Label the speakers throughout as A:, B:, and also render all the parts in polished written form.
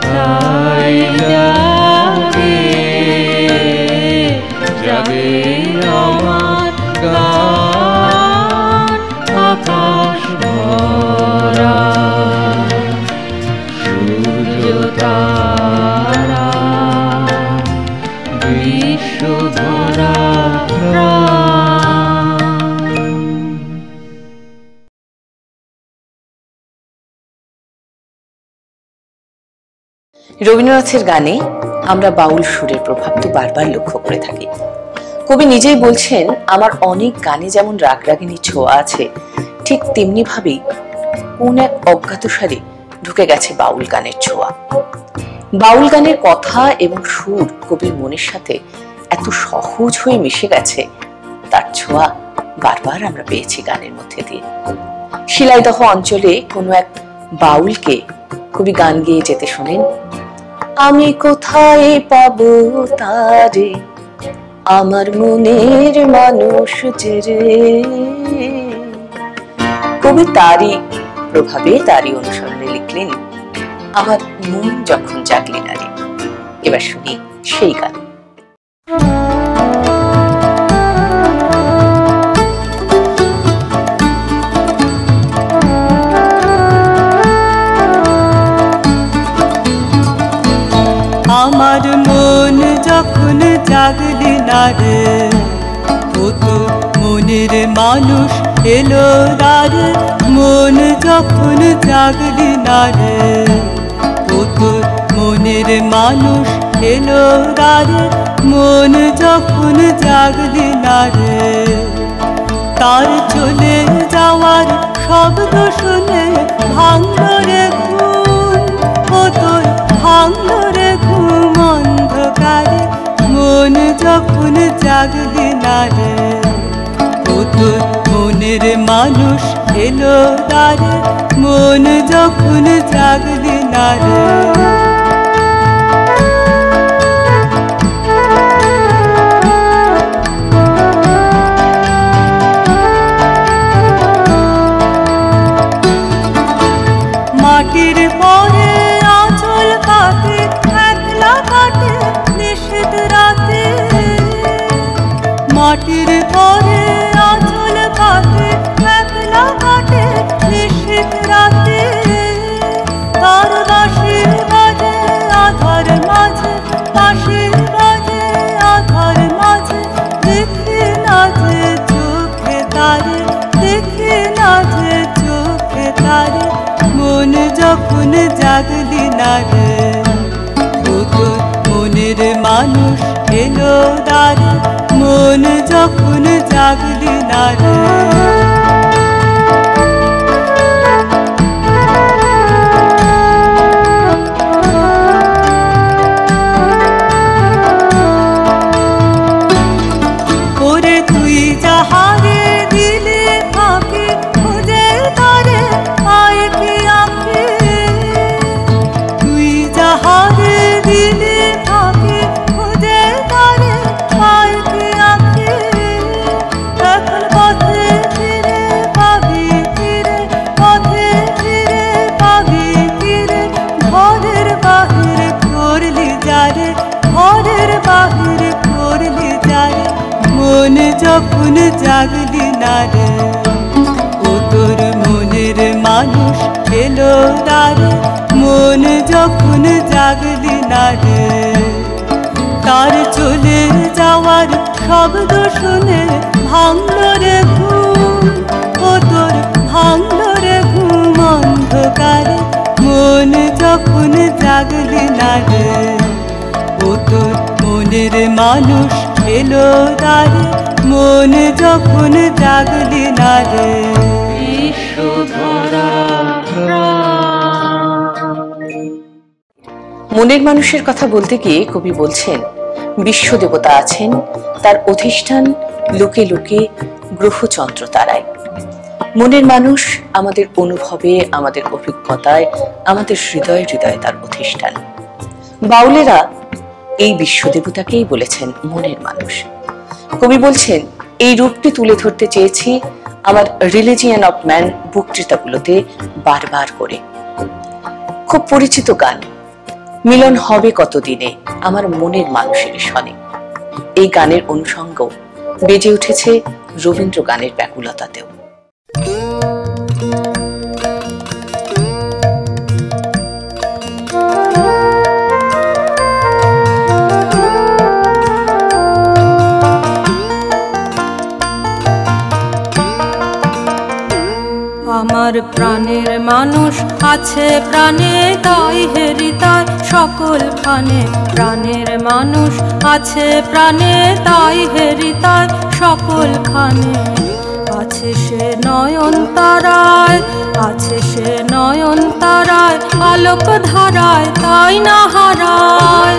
A: তাই জাগে জাগে আমার গান আকাশ ভরা সূর্য তারা বিশ্ব ভরা
B: রবীন্দ্রনাথের গানে আমরা বাউল সুরের প্রভাব তো বারবার লক্ষ্য করে থাকি। কবি নিজেই বলছেন, আমার অনেক গানে যেমন রাগরাগিনীর ছোঁয়া আছে, ঠিক তেমনি ভাবেই কোন এক অজ্ঞাত সারে ঢুকে গেছে বাউল গানের ছোঁয়া। বাউল গানের কথা এবং সুর কবির মনের সাথে এত সহজ হয়ে মিশে গেছে, তার ছোঁয়া বারবার আমরা পেয়েছি গানের মধ্যে দিয়ে। শিলাইদহ অঞ্চলে কোনো এক বাউলকে কবি গান গেয়ে যেতে শোনেন, আমি কোথায় পাবো তারে আমার মনের মানুষ যে রে। কবি তারই প্রভাবে তারই অনুসরণে লিখলেন আমার মন যখন জাগলি নারে। এবার শুনি সেই গান।
C: আমার মন যখন জাগলি না রে, ও তো মনের মানুষ এলো রে। মন যখন জাগলি না রে, ও তো মনের মানুষ এলো রে। মন যখন জাগলি না রে, তার চলে যাওয়ার শব্দ শুনে ভাঙলো রে ঘুম, ও তোর ভাঙলো রে ঘুম অন্ধকারে। মন যখন জাগলি না রে, ও তোর মনের মানুষ এলো রে। মন যখন জাগলি না রে, মাটির পরে আঁচল কাটে একলা কাটে নিষেধ রাতে। মাটির পরে আঁচল কাটে একলা কাটে নিষেধ রাতে। তার বাঁশি বাজে আধার মাঝে, বাঁশি বাজে আধার মাঝে। দেখি না যে চোখে তারে, দেখি না যে চোখে তারে। মন যখন জাগলি না রে, ও তোর মনের মানুষ এলো রে। মন যখন জাগলি না রে, ওরে তুই যাহারে দিলে ফাঁকে খুঁজে তারে পায় কি আঁকে। তুই যাহারে দিলে ফাঁকে খুঁজে তারে পায় কি আঁকে। এখন পথে ফিরে পাবি ফিরে, পথে ফিরে পাবি ফিরে। ঘরের বাহির করলি যারে, ঘরের বাহির করলি যারে। মন যখন জাগলি না রে, ও তোর মনের মানুষ এলো রে। মন যখন জাগলি না রে, তার চলে যাওয়ার শব্দ শুনে ভাঙলো রে ঘুম, ও তোর ভাঙলো রে ঘুম অন্ধকারে। মন যখন জাগলি না রে, ও তোর মনের মানুষ এলো রে। মন যখন জাগলি না রে,
B: মনের মানুষের কথা বলতে গিয়ে কবি বলছেন, বিশ্ব দেবতা আছেন, তার অধিষ্ঠান লোকে লোকে গ্রহচন্দ্র তারায়। মনের মানুষ আমাদের অনুভবে, আমাদের অভিজ্ঞতায়, আমাদের হৃদয়ে হৃদয়ে তার অধিষ্ঠান। বাউলেরা এই বিশ্ব দেবতাকেই বলেছেন মনের মানুষ। কবি বলছেন, এই রূপটি তুলে ধরতে চেয়েছি আমার রিলিজিয়ন অফ ম্যান বক্তৃতাগুলোতে বারবার করে। খুব পরিচিত গান, মিলন হবে কতদিনে আমার মনের মানুষের সনে। এই গানের অনুষঙ্গ বেজে উঠেছে রবীন্দ্র গানের ব্যাকুলতাতেও।
C: আমার প্রাণের মানুষ আছে প্রাণে, তাই হৃদয় সকল খানে। প্রাণের মানুষ আছে প্রাণে, তাই হৃদয় সকল খানে। আছে সে নয়ন তারায়, আছে সে নয়ন তারায়, আলোক ধারায় তাই না হারায়।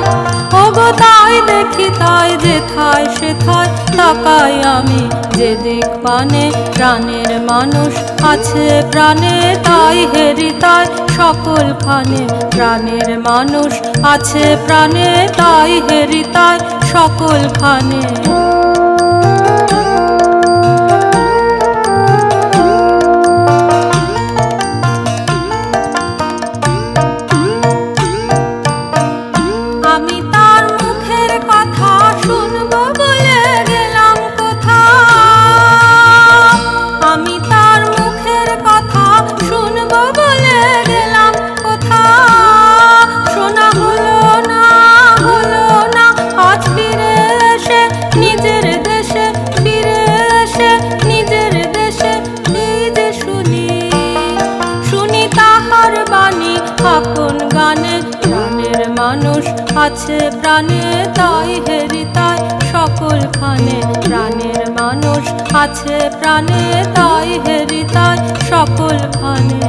C: ওগো তাই দেখি তাই যেথায় সেথায় তাকাই আমি যেদিক পানে। প্রাণের মানুষ আছে প্রাণে, তাই হৃদয় সকল খানে। প্রাণের মানুষ আছে প্রাণে, তাই হৃদয় সকল খানে। আছে প্রাণে, তাই হৃদয় সকল খানে। প্রাণের মানুষ আছে প্রাণে, তাই হৃদয় সকল খানে।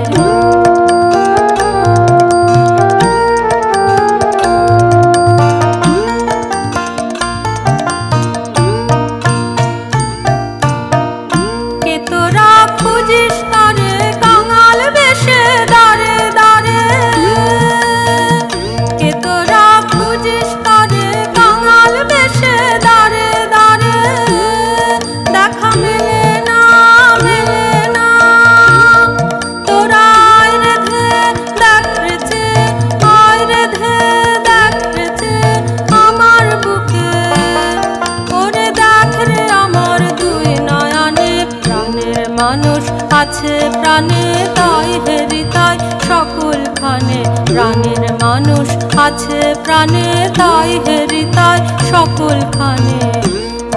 C: আছে প্রাণে, তাই হৃদয় সকল খানে। প্রাণের মানুষ আছে প্রাণে, তাই হৃদয় সকল খানে।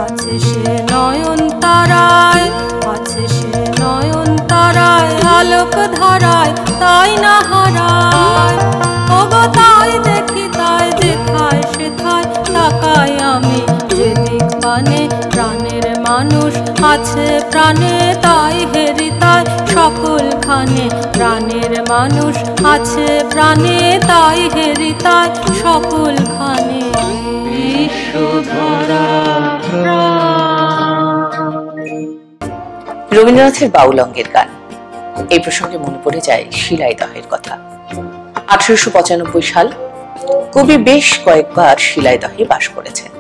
C: আছে সে নয়ন তারায়, আছে সে নয়ন তারায়, আলোক ধারায় তাই না হারায়। ওগো তাই দেখি তাই যেথায় সেথায় তাকাই আমি যেদিক পানে। প্রাণের মানুষ আছে প্রাণে, তাই হৃদয় সকল খানে। প্রাণের মানুষ আছে প্রাণে, তাই হৃদয় সকল খানে।
B: রবীন্দ্রনাথের বাউল অঙ্গের গান। এই প্রসঙ্গে মনে পড়ে যায় শিলাইদহের কথা। 1895 সাল। কবি বেশ কয়েকবার শিলাইদহে বাস করেছেন।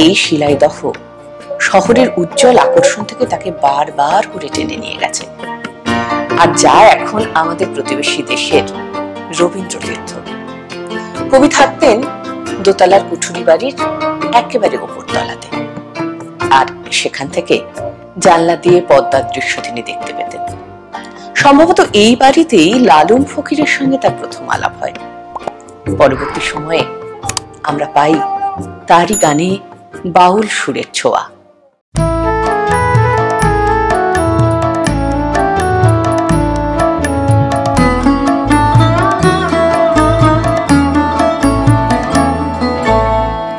B: এই শিলাইদহ শহরের উজ্জ্বল আকর্ষণ থেকে তাকে বারবার করে টেনে নিয়ে গেছে, আর যা এখন আমাদের প্রতিবেশী দেশের রবীন্দ্র তীর্থ। কবি থাকতেন দোতলার কুঠুরি বাড়ির একেবারে উপর তলাতে, আর সেখান থেকে জানলা দিয়ে পদ্মার দৃশ্য তিনি দেখতে পেতেন। সম্ভবত এই বাড়িতেই লালন ফকিরের সঙ্গে তার প্রথম আলাপ হয়। পরবর্তী সময়ে আমরা পাই তারই গানে বাউল সুরের ছোঁয়া।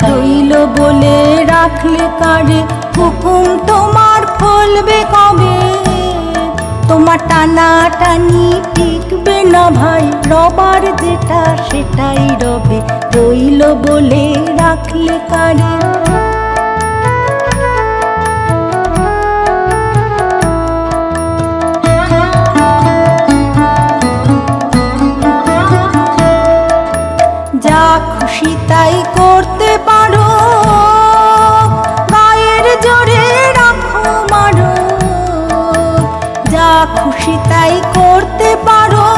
C: রইল বলে রাখলে কারে, হুকুম তোমার ফলবে কবে? তোমার টানা টানি টিকবে না ভাই, রবার যেটা সেটাই রবে। রইল বলে রাখলে কারে। যা খুশি তাই করতে পারো, গায়ের জোরে রাখো মারো। যা খুশি তাই করতে পারো,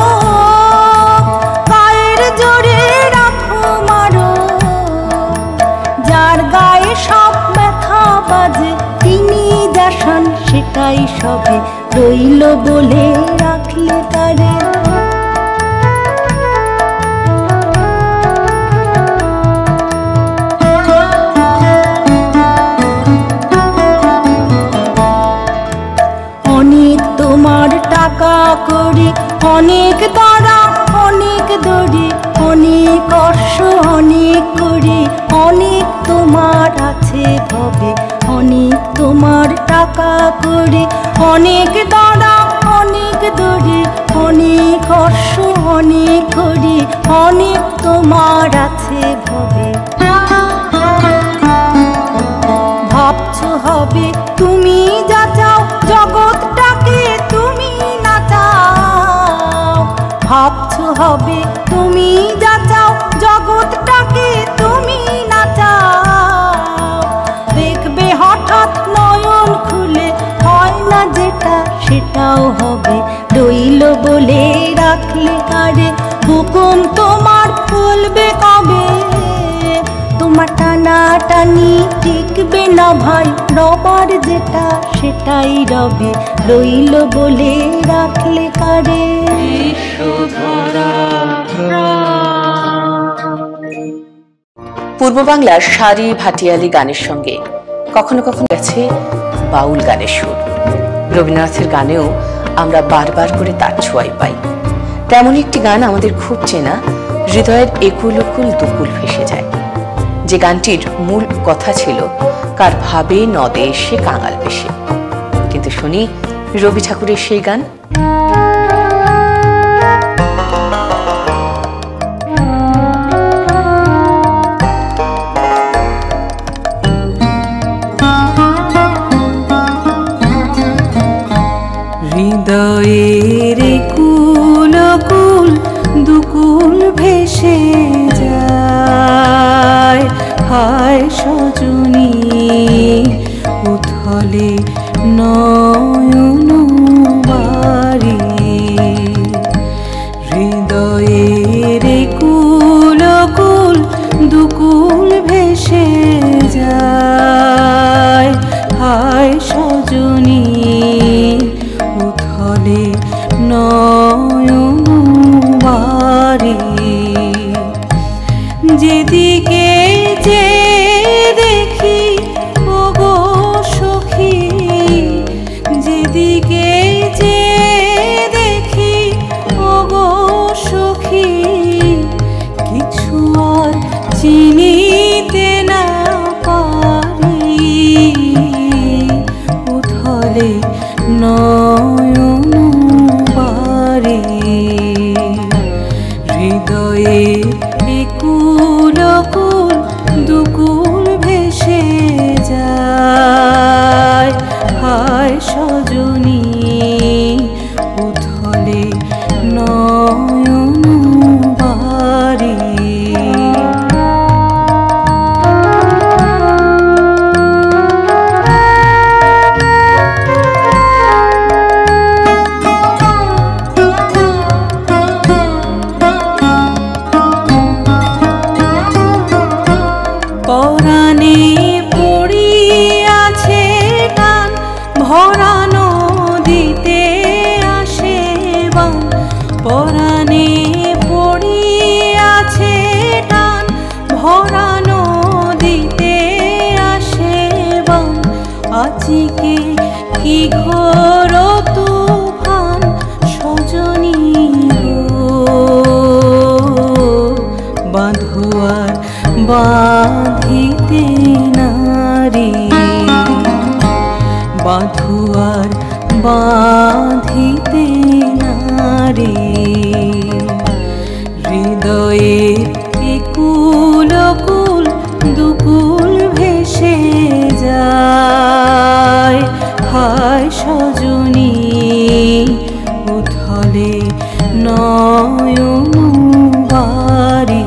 C: সবে রইল বলে রাখলে কারে। অনেক তোমার টাকা করি, অনেক তারা অনেক দড়ি, অনেক অর্শ অনেক করি, অনেক তোমার আছে ভবে। অনেক তোমার টাকা করি, অনেক তারা অনেক দড়ি, অনেক অর্শ অনেক করি, অনেক তোমার আছে ভবে। ভাবছো হবে তুমি যা চাও, জগৎটাকে তুমি না চাও। ভাবছো হবে তুমি যা চাও, জগৎটাকে তুমি না চাও। দেখবে হঠাৎ নয়ন খুলে হয় না যেটা সেটাও হবে। রইল বলে রাখলে কারে, হুকুম তোমার ফলবে কবে। তোমার টানা টানি টিকবে না ভাই, রবার যেটা সেটাই রবে। রইল বলে রাখলে কারে।
B: পূর্ব বাংলার সারি ভাটিয়ালি গানের সঙ্গে কখনো কখনো গেছে বাউল গানের সুর। রবীন্দ্রনাথের গানেও আমরা বারবার করে তার ছোঁয়াই পাই। তেমন একটি গান আমাদের খুব চেনা, হৃদয়ের একুল উকুল দুকুল ভেসে যায়, যে গানটির মূল কথা ছিল কার ভাবে নদে এসে কাঙাল বেশে। কিন্তু শুনি রবি ঠাকুরের সেই গান।
C: হৃদয়ের কুল কুল দুকুল ভেসে যায়, হায় সজনী উথলে নয়ন বাড়ি। হৃদয়ের কুল কুল দুকুল ভেসে যায়, হায় সজনী উথলে নয়ন বাড়ি। যেদিকে যে দেখি ওগো সখী, যেদিকে যে দেখি ওগো সখী, কিছু আর চিনিতে না পারি। উথলে নয়ন বাড়ি। হৃদয়ে একুল কুল দুকুল ভেসে যায়, হায় সজনী উথলে নয়ন বাড়ি। পরাণে পড়িয়াছে টান, ভরা নদীতে আসে বান। পরাণে পড়িয়াছে টান, ভরা নদীতে আসে বান। আজকে কি ঘোর তুফান সজনী বাঁধুয়ার বাঁধিতে নারী। বাঁধুয়ার বাঁধিতে নারী। হৃদয়ে একুল কুল দুকুল ভেসে যায়, হায় সজনী উথলে নয়ন বাড়ি।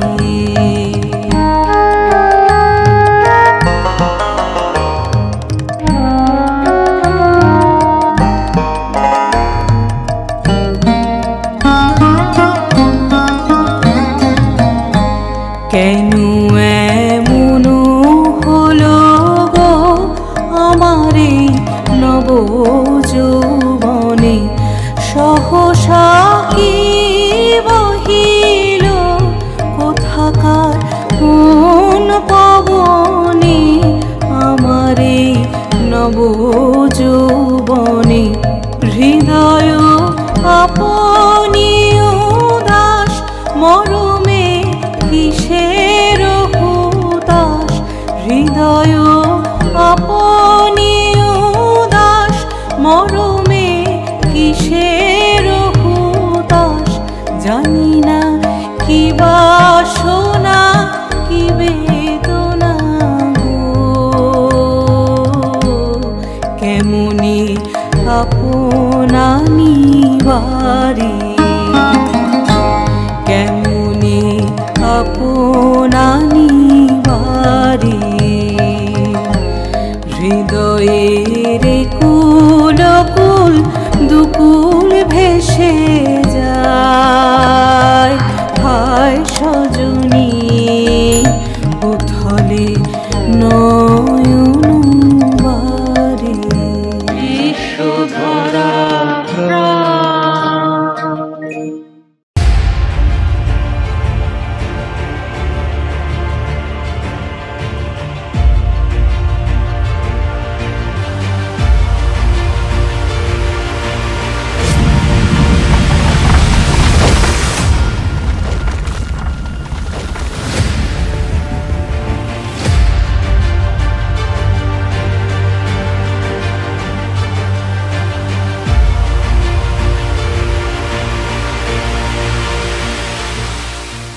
C: আপনানি বাড়ি হৃদয়ের কুল কুল দুকুল ভেসে যায় হায় সজনী